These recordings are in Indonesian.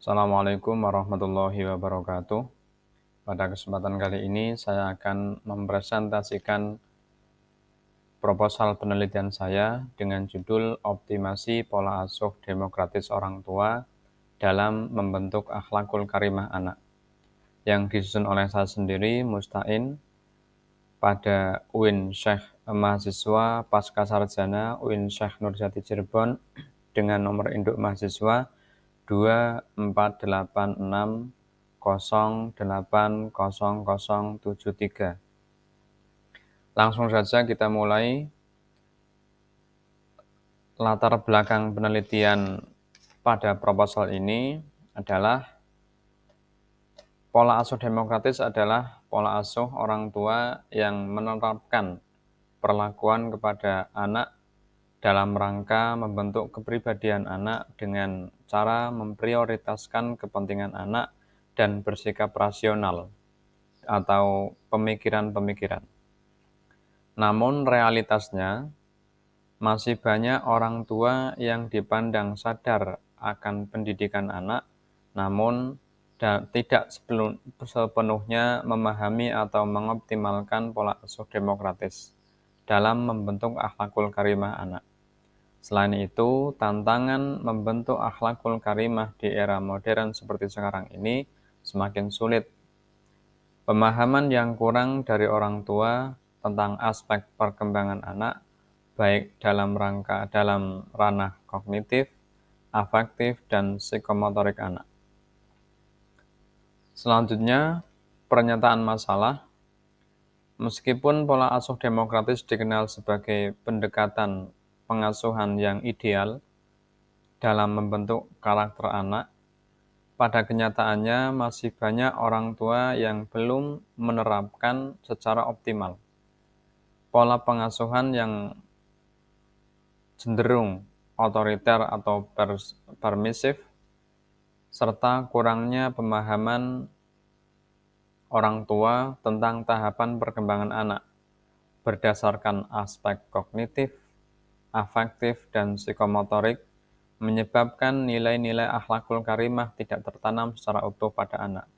Assalamualaikum warahmatullahi wabarakatuh. Pada kesempatan kali ini saya akan mempresentasikan proposal penelitian saya dengan judul Optimasi Pola Asuh Demokratis Orang Tua dalam Membentuk Akhlakul Karimah Anak, yang disusun oleh saya sendiri, Mustain, pada UIN Syekh Mahasiswa Pasca Sarjana UIN Syekh Nurjati Cirebon dengan nomor induk mahasiswa 248608073. Langsung saja kita mulai. Latar belakang penelitian pada proposal ini adalah pola asuh demokratis adalah pola asuh orang tua yang menerapkan perlakuan kepada anak dalam rangka membentuk kepribadian anak dengan cara memprioritaskan kepentingan anak dan bersikap rasional atau pemikiran-pemikiran. Namun realitasnya, masih banyak orang tua yang dipandang sadar akan pendidikan anak, namun tidak sepenuhnya memahami atau mengoptimalkan pola asuh demokratis dalam membentuk akhlakul karimah anak. Selain itu, tantangan membentuk akhlakul karimah di era modern seperti sekarang ini semakin sulit. Pemahaman yang kurang dari orang tua tentang aspek perkembangan anak, baik dalam ranah kognitif, afektif, dan psikomotorik anak. Selanjutnya, pernyataan masalah. Meskipun pola asuh demokratis dikenal sebagai pendekatan pengasuhan yang ideal dalam membentuk karakter anak, pada kenyataannya masih banyak orang tua yang belum menerapkan secara optimal pola pengasuhan yang cenderung otoriter atau permisif, serta kurangnya pemahaman orang tua tentang tahapan perkembangan anak berdasarkan aspek kognitif, afektif, dan psikomotorik, menyebabkan nilai-nilai akhlakul karimah tidak tertanam secara utuh pada anak.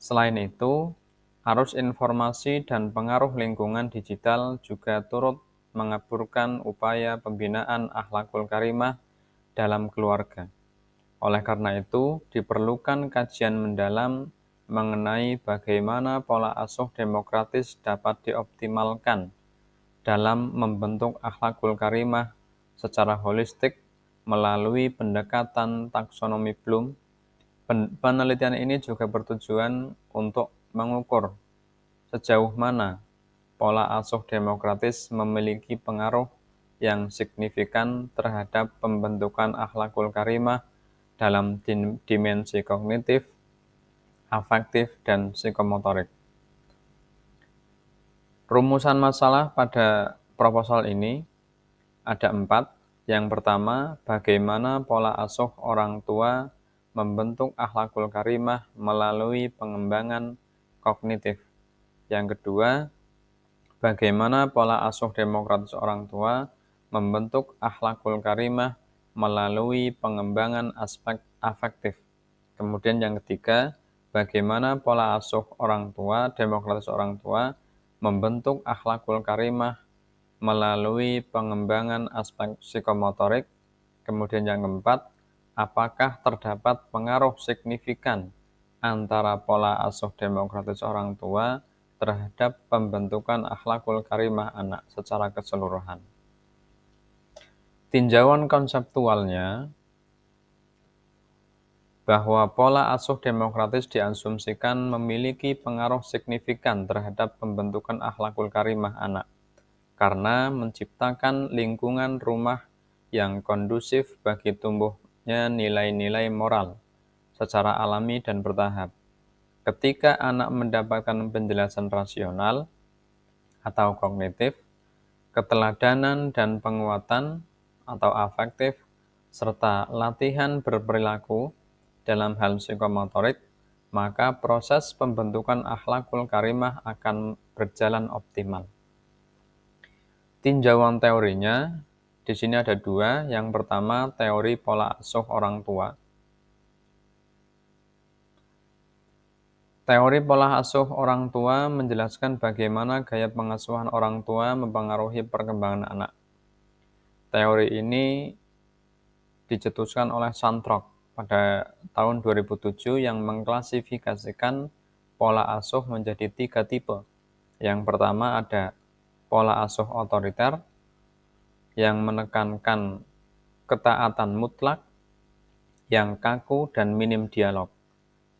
Selain itu, arus informasi dan pengaruh lingkungan digital juga turut mengaburkan upaya pembinaan akhlakul karimah dalam keluarga. Oleh karena itu, diperlukan kajian mendalam mengenai bagaimana pola asuh demokratis dapat dioptimalkan dalam membentuk akhlakul karimah secara holistik melalui pendekatan taksonomi Bloom. Penelitian ini juga bertujuan untuk mengukur sejauh mana pola asuh demokratis memiliki pengaruh yang signifikan terhadap pembentukan akhlakul karimah dalam dimensi kognitif, afektif, dan psikomotorik. Rumusan masalah pada proposal ini ada 4. Yang pertama, bagaimana pola asuh orang tua membentuk akhlakul karimah melalui pengembangan kognitif. Yang kedua, bagaimana pola asuh demokratis orang tua membentuk akhlakul karimah melalui pengembangan aspek afektif. Kemudian yang ketiga, bagaimana pola asuh orang tua, demokratis orang tua, membentuk akhlakul karimah melalui pengembangan aspek psikomotorik. Kemudian yang keempat, apakah terdapat pengaruh signifikan antara pola asuh demokratis orang tua terhadap pembentukan akhlakul karimah anak secara keseluruhan. Tinjauan konseptualnya bahwa pola asuh demokratis diasumsikan memiliki pengaruh signifikan terhadap pembentukan akhlakul karimah anak, karena menciptakan lingkungan rumah yang kondusif bagi tumbuhnya nilai-nilai moral secara alami dan bertahap. Ketika anak mendapatkan penjelasan rasional atau kognitif, keteladanan dan penguatan atau afektif, serta latihan berperilaku dalam hal psikomotorik, maka proses pembentukan akhlakul karimah akan berjalan optimal. Tinjauan teorinya, di sini ada 2. Yang pertama, teori pola asuh orang tua. Teori pola asuh orang tua menjelaskan bagaimana gaya pengasuhan orang tua mempengaruhi perkembangan anak. Teori ini dicetuskan oleh Santrok pada tahun 2007 yang mengklasifikasikan pola asuh menjadi 3 tipe. Yang pertama ada pola asuh otoriter yang menekankan ketaatan mutlak, yang kaku dan minim dialog.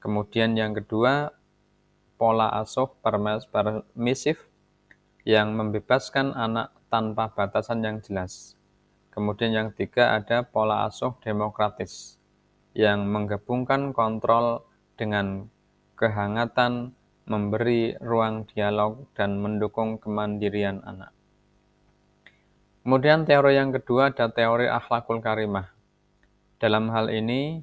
Kemudian yang kedua, pola asuh permisif yang membebaskan anak tanpa batasan yang jelas. Kemudian yang ketiga ada pola asuh demokratis yang menggabungkan kontrol dengan kehangatan, memberi ruang dialog, dan mendukung kemandirian anak. Kemudian teori yang kedua ada teori akhlakul karimah. Dalam hal ini,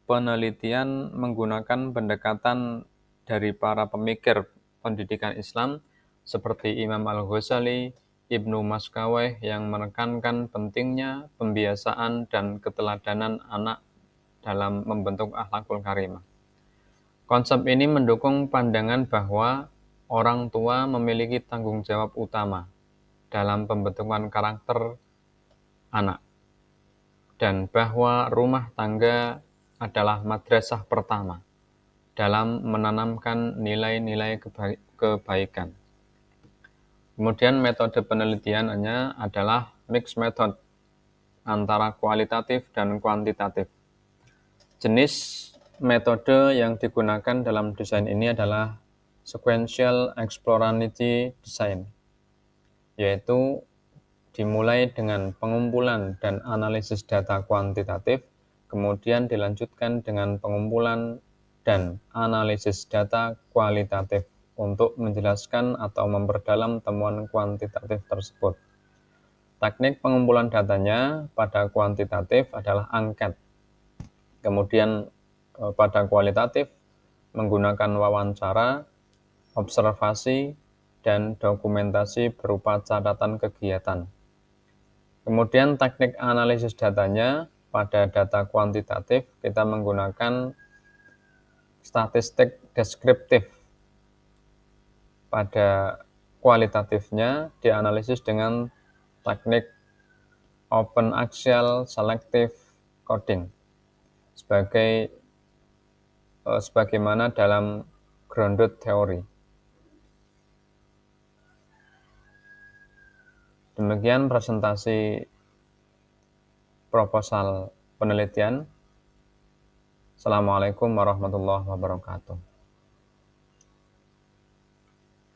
penelitian menggunakan pendekatan dari para pemikir pendidikan Islam seperti Imam Al-Ghazali, Ibnu Maskaweh yang menekankan pentingnya pembiasaan dan keteladanan anak dalam membentuk akhlakul karimah. Konsep ini mendukung pandangan bahwa orang tua memiliki tanggung jawab utama dalam pembentukan karakter anak, dan bahwa rumah tangga adalah madrasah pertama dalam menanamkan nilai-nilai kebaikan. Kemudian metode penelitiannya adalah mixed method antara kualitatif dan kuantitatif. Jenis metode yang digunakan dalam desain ini adalah sequential exploratory design, yaitu dimulai dengan pengumpulan dan analisis data kuantitatif, kemudian dilanjutkan dengan pengumpulan dan analisis data kualitatif untuk menjelaskan atau memperdalam temuan kuantitatif tersebut. Teknik pengumpulan datanya pada kuantitatif adalah angket. Kemudian pada kualitatif menggunakan wawancara, observasi, dan dokumentasi berupa catatan kegiatan. Kemudian teknik analisis datanya pada data kuantitatif kita menggunakan statistik deskriptif. Pada kualitatifnya dianalisis dengan teknik open axial selective coding sebagaimana dalam grounded theory. Demikian presentasi proposal penelitian. Assalamualaikum warahmatullahi wabarakatuh.